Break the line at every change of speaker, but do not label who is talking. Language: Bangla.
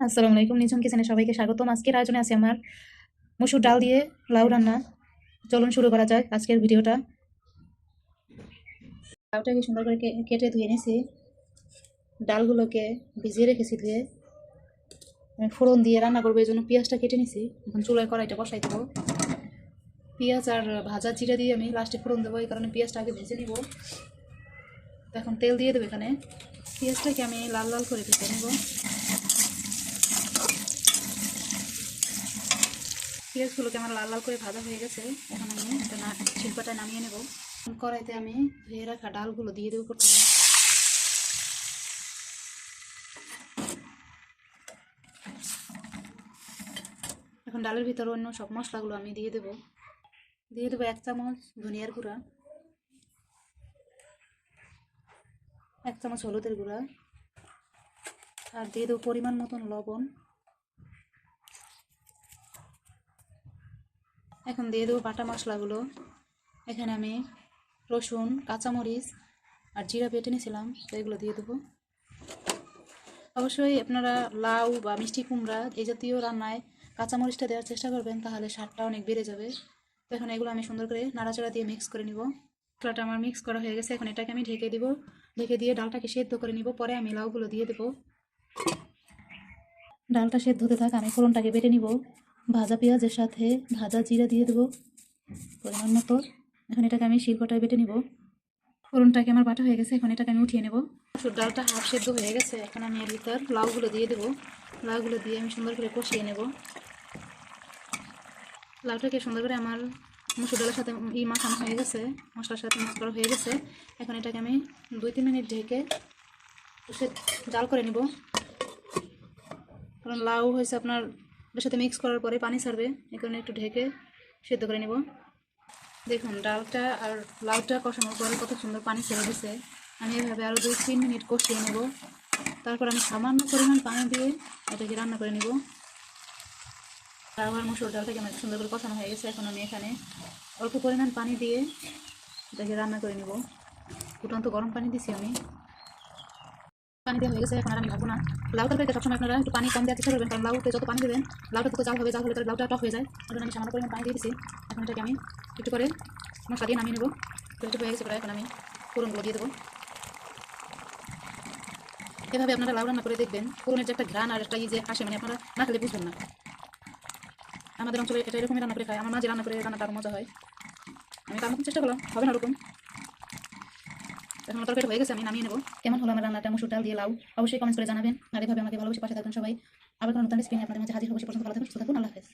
আসসালামু আলাইকুম, নিঝুম কিচেনে সবাইকে স্বাগতম। আজকের আয়োজনে আছে আমার মসুর ডাল দিয়ে লাউ রান্না। চলুন শুরু করা যাক আজকের ভিডিওটা। লাউটাকে সুন্দর করে কেটে ধুয়ে নিয়েছি, ডালগুলোকে ভিজিয়ে রেখেছি ধুয়ে। আমি ফোড়ন দিয়ে রান্না করবো, এই জন্য পেঁয়াজটা কেটে নিয়েছি। এখন চুলায় কড়াইটা বসাই দেবো। পেঁয়াজ আর ভাজা জিরা দিয়ে আমি লাস্টে ফোড়ন দেবো, এই কারণে পেঁয়াজটা আগে ভেজে নিব। এখন তেল দিয়ে দেবো এখানে। পেঁয়াজটাকে আমি লাল লাল করে ভেজে নেব। পেঁয়াজগুলোকে আমার লাল লাল করে ভাজা হয়ে গেছে। এখন আমি এটা শিল্পাটায় নামিয়ে নেব। কড়াইতে আমি ধুয়ে রাখা ডালগুলো দিয়ে দেবো প্রথমে। এখন ডালের ভিতরে অন্য সব মশলাগুলো আমি দিয়ে দেবো। 1 চামচ ধনিয়ার গুঁড়া, 1 চামচ হলুদের গুঁড়া, আর দিয়ে দেবো পরিমাণ মতন লবণ। এখন দিয়ে দেবো বাটা মশলাগুলো। এখানে আমি রসুন, কাঁচামরিচ আর জিরা বেটে নিয়েছিলাম, তো এগুলো দিয়ে দেবো। অবশ্যই আপনারা লাউ বা মিষ্টি কুমড়া এই জাতীয় রান্নায় কাঁচামরিচটা দেওয়ার চেষ্টা করবেন, তাহলে স্বাদটা অনেক বেড়ে যাবে। তো এখন এগুলো আমি সুন্দর করে নাড়াচাড়া দিয়ে মিক্স করে নিব। মশলাটা আমার মিক্স করা হয়ে গেছে। এখন এটাকে আমি ঢেকে দিব। ঢেকে দিয়ে ডালটাকে সেদ্ধ করে নিব, পরে আমি লাউগুলো দিয়ে দেবো। ডালটা সেদ্ধ হতে থাক, আমি ফোড়নটাকে বেটে নিব। ভাজা পেঁয়াজের সাথে ভাজা জিরা দিয়ে দেবো পরিমাণ মতো। এখন এটাকে আমি শিলপাটায় বেটে নিব। ফোড়নটাকে আমার বাটা হয়ে গেছে, এখন এটাকে আমি উঠিয়ে নেব। মসুর ডালটা হাফ সেদ্ধ হয়ে গেছে। এখন আমি এর ভিতর লাউগুলো দিয়ে দেবো। লাউগুলো দিয়ে আমি সুন্দর করে কষিয়ে নেব। লাউটাকে সুন্দর করে আমার মসুর ডালের সাথে মাখানো হয়ে গেছে, মশলার সাথে মিক্স করা হয়ে গেছে। এখন এটাকে আমি 2-3 মিনিট ঢেকে জাল করে নিব। কারণ লাউ হয়েছে আপনার ওটার সাথে মিক্স করার পরে পানি ছাড়বে, এই কারণে একটু ঢেকে সেদ্ধ করে নেব। দেখুন ডালটা আর লাউটা কষানোর পরে কত সুন্দর পানি ছেড়ে দিছে। আমি এভাবে আরও 2-3 মিনিট কষিয়ে নেব। তারপর আমি সামান্য পরিমাণ পানি দিয়ে এটাকে রান্না করে নেব। আমার মসুর ডালটাকে আমার সুন্দর করে কষানো হয়ে গেছে। এখন আমি এখানে অল্প পরিমাণ পানি দিয়ে এটাকে রান্না করে নেব। ফুটন্ত গরম পানি দিছি আমি। পানি দেওয়া হয়ে গেছে, এখন আর আমি লাগবো না। লাউ তরকারিতে সবসময় আপনারা একটু পানি কম দেওয়ার চেষ্টা করবেন, কারণ লাউতে যত পানি দেবেন লাউটা তত জাল হবে, জাল হলে তার লাউটা টক হয়ে যায়। এখন আমি সামান্য পরিমাণ পানি দিয়ে দিচ্ছি। এখন এটাকে আমি একটু করে মশলা দিয়ে নামিয়ে নেবো। তো একটু হয়ে গেছে প্রায়, এখন আমি ফোড়নগুলো দিয়ে দেবো। এভাবে আপনারা লাউ রান্না করে দেখবেন, ফোড়নের যে একটা ঘ্রাণ আর একটা যে আসে, মানে আপনারা না খেলে বুঝবেন না। আমাদের অঞ্চলে এটা এরকমই রান্না করে খায়। আমার মা যে রান্না করে রান্নাটা আরও মজা হয়। আমি তার মতন চেষ্টা করলাম, হবে না ওরকম। এখন আমার তরকারি হয়ে গেছে, আমি নামিয়ে নেবো। কেমন হলো আমার রান্নাটা মসুর ডাল দিয়ে লাউ, অবশ্যই কমেন্টস করে জানাবেন। আর এভাবে আমাকে ভালোবেসে পাশে থাকবেন সবাই। আবার কোনো নতুন রেসিপি নিয়ে আপনাদের মাঝে হাজির হবো। সে পর্যন্ত ভালো থাকুন, সুস্থ থাকুন। আল্লাহ হাফেজ।